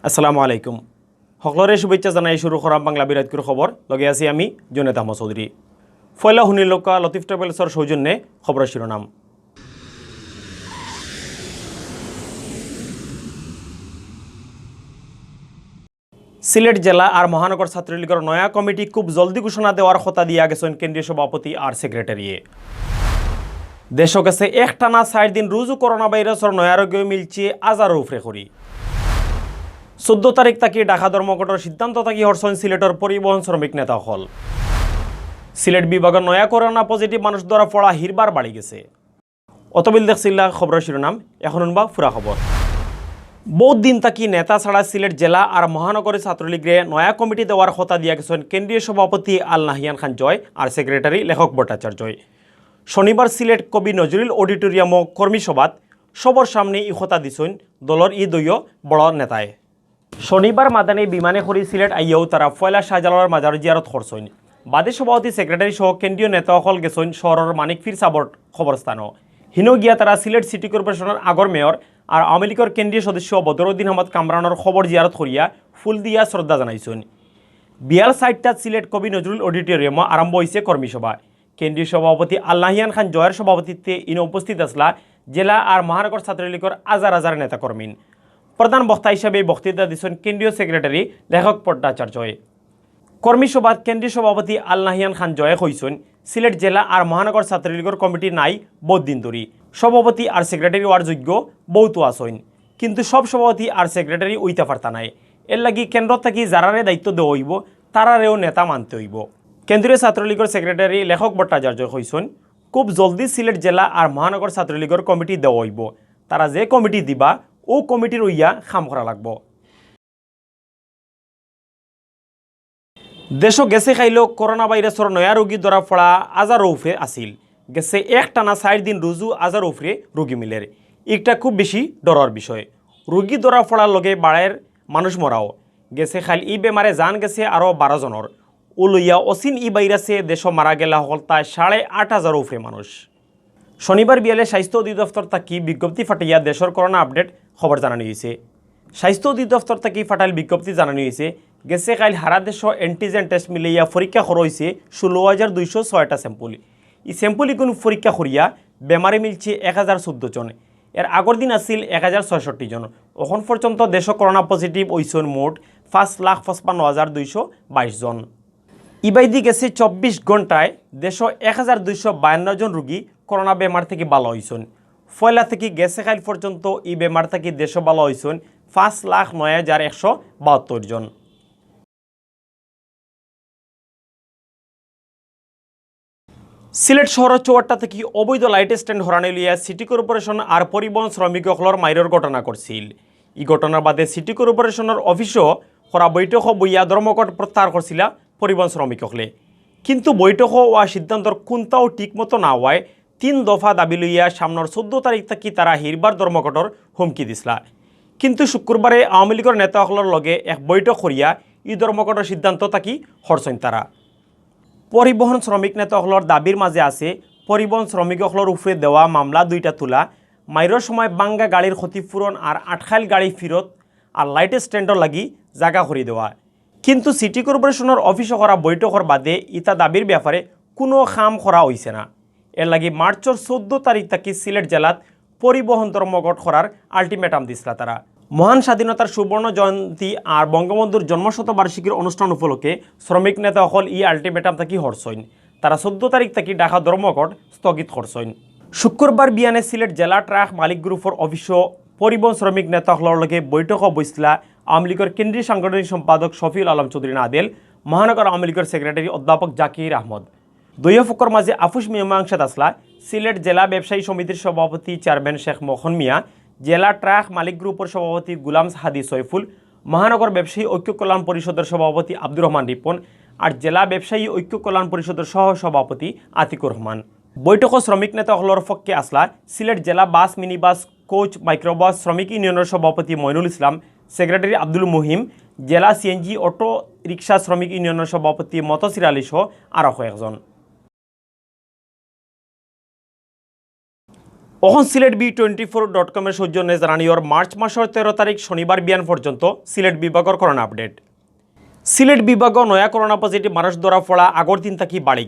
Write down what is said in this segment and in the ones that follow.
আসসালামু আলাইকুম। সকলরে শুভেচ্ছা জানাই শুরু করা বাংলাবিরাজকুর খবর লগে আছি আমি জুনেদ আহমদ চৌধুরী। ফয়লা হুনিলোকা লতিফ ট্রাভেলসর সৌজন্যে খবরের শিরোনাম। সিলেট জেলা আর মহানগর ছাত্রলীগের নয়া কমিটি খুব জলদি ঘোষণা দেওয়ার কথা দিয়া গেছেন কেন্দ্রীয় সভাপতি আর সেক্রেটারিয়ে। দেশ গেছে একটানা 4 দিন রুজু করোনা ভাইরাসের নয়া রোগে মিলছে আজারও উফরে করি। 14 তারিখ থাকি ঢাকা ধর্মঘটের সিদ্ধান্ত থাকি হরসন সিলেটের পরিবহন শ্রমিক নেতা হল। সিলেট বিভাগের নয়া করোনা পজিটিভ মানুষ দ্বারা পড়া হিরবার বাড়ি গেছে। অতবিল দেখছিলা খবরের শিরোনাম, এখন বা ফুরা খবর। বহুত দিন থাকি নেতা ছাড়া সিলেট জেলা আর মহানগরের ছাত্রলীগরে নয়া কমিটি দেওয়ার কথা দিয়া গেছেন কেন্দ্রীয় সভাপতি আল নাহিয়ান খান জয় আর সেক্রেটারি লেখক ভট্টাচার্যয়। শনিবার সিলেট কবি নজরুল অডিটোরিয়াম কর্মী সভাত সবর সামনে ই কথা দিছেন দলের ই দলীয় বড় নেতায়। শনিবার মাদানে বিমানে করে সিলেট আইয়াও তারা ফয়লা শাহজালালের মাজার জিয়ারত করছেন। বাদে সভাপতি সেক্রেটারি সহ কেন্দ্রীয় নেতাসকল গেছেন শহরের মানিকফির সাবর খবরস্থানও। হিনো গিয়া তারা সিলেট সিটি কর্পোরেশনের আগর মেয়র আর আওয়ামী লীগের কেন্দ্রীয় সদস্য বদরুদ্দিন আহমদ কামরানের খবর জিয়ারত করিয়া ফুল দিয়া শ্রদ্ধা জানাইছেন। বিয়াল সাইটটাত সিলেট কবি নজরুল অডিটোরিয়ামে আরম্ভ হয়েছে কর্মীসভা। কেন্দ্রীয় সভাপতি আল নাহিয়ান খান জয়ের সভাপতিত্বে ইন উপস্থিত আসলা জেলা আর মহানগর ছাত্রলীগের হাজার হাজার নেতাকর্মী। প্রধান বক্তা হিসাবে বক্তৃতা দিচ্ছেন কেন্দ্রীয় সেক্রেটারি লেখক ভট্টাচার্যয়। কর্মী সভাত কেন্দ্রীয় সভাপতি আল নাহিয়ান খান জয়ে কইছেন সিলেট জেলা আর মহানগর ছাত্রলীগের কমিটি নাই বহুত দিন ধরি। সভাপতি আর সেক্রেটারি হওয়ার যোগ্য বহুতো আছেন, কিন্তু সব সভাপতি আর সেক্রেটারি উইতে পারতা নাই। এর লাগি কেন্দ্র থাকি যারারে দায়িত্ব দেওয়া হইব তারারেও নেতা মানতে হইব। কেন্দ্রীয় ছাত্রলীগের সেক্রেটারি লেখক ভট্টাচার্য কইছেন খুব জলদি সিলেট জেলা আর মহানগর ছাত্রলীগের কমিটি দেওয়া হইব। তারা যে কমিটি দিবা ও কমিটির উইয়া খাম করা লাগব। দেশ গেছে খাইল করোনা ভাইরাসের নয়া রোগী ধরা পড়া আজার উফরে আসিল। গেছে একটানা 4 দিন রুজু আজার উফরে রোগী মিলের। এটা খুব বেশি ডরার বিষয়। রোগী ধরা পড়ার লগে বাড়ায়ের মানুষ মরাও গেছে। খাইল ই বেমারে জান গেছে আরও 12 জনের। ও লইয়া অসিন ই ভাইরাসে দেশ মারা গেলা হল তাই 8,500 উফরে মানুষ। শনিবার বিয়ালে স্বাস্থ্য অধিদপ্তর থাকি বিজ্ঞপ্তি ফাটিয়া দেশের করোনা আপডেট খবর জানানো হয়েছে। স্বাস্থ্য অধিদপ্তর থাকি ফাটাইল বিজ্ঞপ্তি জানানো হয়েছে গেছে কাল হারা দেশ এন্টিজেন টেস্ট মিলাইয়া পরীক্ষা করা হয়েছে 16,206টা স্যাম্পল। এই স্যাম্পল ইগুন পরীক্ষা করিয়া বেমারে মিলছে 1,014 জন। এর আগর দিন আসিল 1,066 জন। এখন পর্যন্ত দেশ করোনা পজিটিভ হয়েছেন মোট 5,55,222 জন। ইবাইদি গেছে 24 ঘন্টায় দেশ 1,252 জন রোগী করোনা বেমার থেকে ভালো হয়েছেন। ফয়লা থেকে গেছে কাল পর্যন্ত এই বেমার থেকে দেশ ভালো হয়েছেন 5,09,172 জন। সিলেট শহরের চৌয়াট্টা থেকে অবৈধ লাইট স্ট্যান্ড হরানি লিয়া সিটি কর্পোরেশন আর পরিবহন শ্রমিকসকলের মাইরের ঘটনা করছিল। এই ঘটনার বাদে সিটি কর্পোরেশনের অফিসও করা বৈঠক বইয়া ধর্মঘট প্রত্যাহার করছিল পরিবহন শ্রমিকসকলে। কিন্তু বৈঠক হওয়া সিদ্ধান্তর কোনটাও ঠিকমতো না হওয়ায় 3 দফা দাবি লইয়া সামনের 14 তারিখ থেকে তারা হিরবার ধর্মঘটর হুমকি দিছিলা। কিন্তু শুক্রবারে আওয়ামী লীগের নেতাসকলের লগে এক বৈঠক করিয়া এই ধর্মঘটের সিদ্ধান্ত থাকি হরছেন তারা। পরিবহন শ্রমিক নেতাসকলের দাবির মাঝে আছে পরিবহন শ্রমিকসকলের উপরে দেওয়া মামলা 2টা তোলা, মাইরের সময় বাঙ্গা গাড়ির ক্ষতিপূরণ আর আটখাইল গাড়ি ফিরত আর লাইট স্ট্যান্ডর লাগি জায়গা করে দেওয়া। কিন্তু সিটি কর্পোরেশনের অফিসে করা বৈঠকের বাদে ইতা দাবির ব্যাপারে কোনো কাম করা হয়েছে না। এর লাগি মার্চের 14 তারিখ থেকে সিলেট জেলাত পরিবহন ধর্মঘট করার আলটিমেটাম দিছিল তারা। মহান স্বাধীনতার সুবর্ণ জয়ন্তী আর বঙ্গবন্ধুর জন্মশতবার্ষিকীর অনুষ্ঠান উপলক্ষে শ্রমিক নেতাসকল ই আলটিমেটাম থাকি হরছেন। তারা 14 তারিখ থেকে ঢাকা ধর্মঘট স্থগিত করছেন। শুক্রবার বিয়ানে সিলেট জেলা ট্রাক মালিক গ্রুপের অফিসও পরিবহন শ্রমিক নেতাসকলের লগে বৈঠকও বসলা আওয়ামী লীগের কেন্দ্রীয় সাংগঠনিক সম্পাদক শফিউল আলম চৌধুরী নাদেল, মহানগর আওয়ামী লীগের সেক্রেটারি অধ্যাপক জাকির আহমদ। দুই পক্ষের মাঝে আফুস মীমাংসা আসলা সিলেট জেলা ব্যবসায়ী সমিতির সভাপতি চেয়ারম্যান শেখ মোহন মিয়া, জেলা ট্রাক মালিক গ্রুপের সভাপতি গুলাম হাদি সৈফুল, মহানগর ব্যবসায়ী ঐক্য কল্যাণ পরিষদের সভাপতি আব্দুর রহমান রিপন আর জেলা ব্যবসায়ী ঐক্য কল্যাণ পরিষদের সহ সভাপতি আতিকুর রহমান। বৈঠকও শ্রমিক নেতাসকলের পক্ষে আসলা সিলেট জেলা বাস, মিনি বাস, কোচ, মাইক্রোবাস শ্রমিক ইউনিয়নের সভাপতি মইনুল ইসলাম, সেক্রেটারি আব্দুল মুহিম, জেলা সিএনজি অটো রিক্সা শ্রমিক ইউনিয়নের সভাপতি মতসির আলী সহ আরও কয়েকজন। অহন সিলেট B24.com সৌজন্যে জানানিয়র মার্চ মাসের 13 তারিখ শনিবার বিয়ান পর্যন্ত সিলেট বিভাগের করোনা আপডেট। সিলেট বিভাগ নয়া করোনা পজিটিভ মানুষ ধরা পড়া আগর দিন থাকি বাড়ি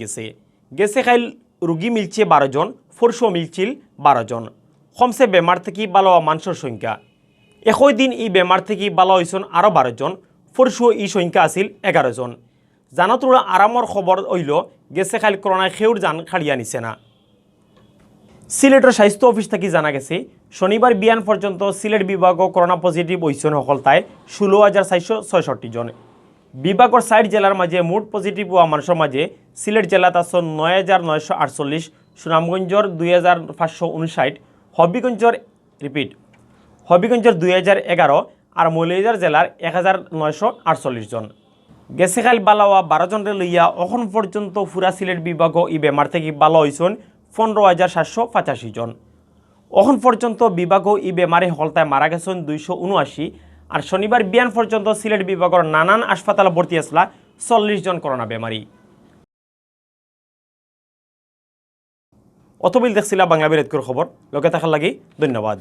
গেছে খাইল রোগী মিলছে 12 জন, ফরশো মিলছিল 12 জন। কমসে বেমার থেকে ভালো মানুষের সংখ্যা একই দিন এই বেমার থেকে ভালো হয়েছেন আরও 12 জন, ফরশো এই সংখ্যা আছিল 11 জন। জানাতোরা আরামর খবর হইল গেছে খাইল করোনায় খেউর জান খাড়িয়া নিছে না। সিলেটের স্বাস্থ্য অফিস থেকে জানা গেছে শনিবার বিয়ান পর্যন্ত সিলেট বিভাগ করোনা পজিটিভ হয়েছেন সকলতায় 16,466 জন। বিভাগের 60 জেলার মাঝে মোট পজিটিভ হওয়া মানুষের মাঝে সিলেট জেলাত আছে 9,948, সুনামগঞ্জের 2,559, হবিগঞ্জের 2,011 আর মৌলভীবাজার জেলার 1,948 জন। গেছেখাল বালাওয়া 12 জনের লইয়া এখন পর্যন্ত পুরা সিলেট বিভাগ এই বেমার থেকে ভালো হয়েছেন 15,785 জন। এখন পর্যন্ত বিভাগ এই বেমারে হলতায় মারা গেছেন 279, আর শনিবার বিয়ান পর্যন্ত সিলেট বিভাগের নানান হাসপাতালে ভর্তি আসলা 40 জন করোনা বেমারি। অতবিল দেখছিলা বাংলাভিউ খবর, লোকে থাকার লাগি ধন্যবাদ।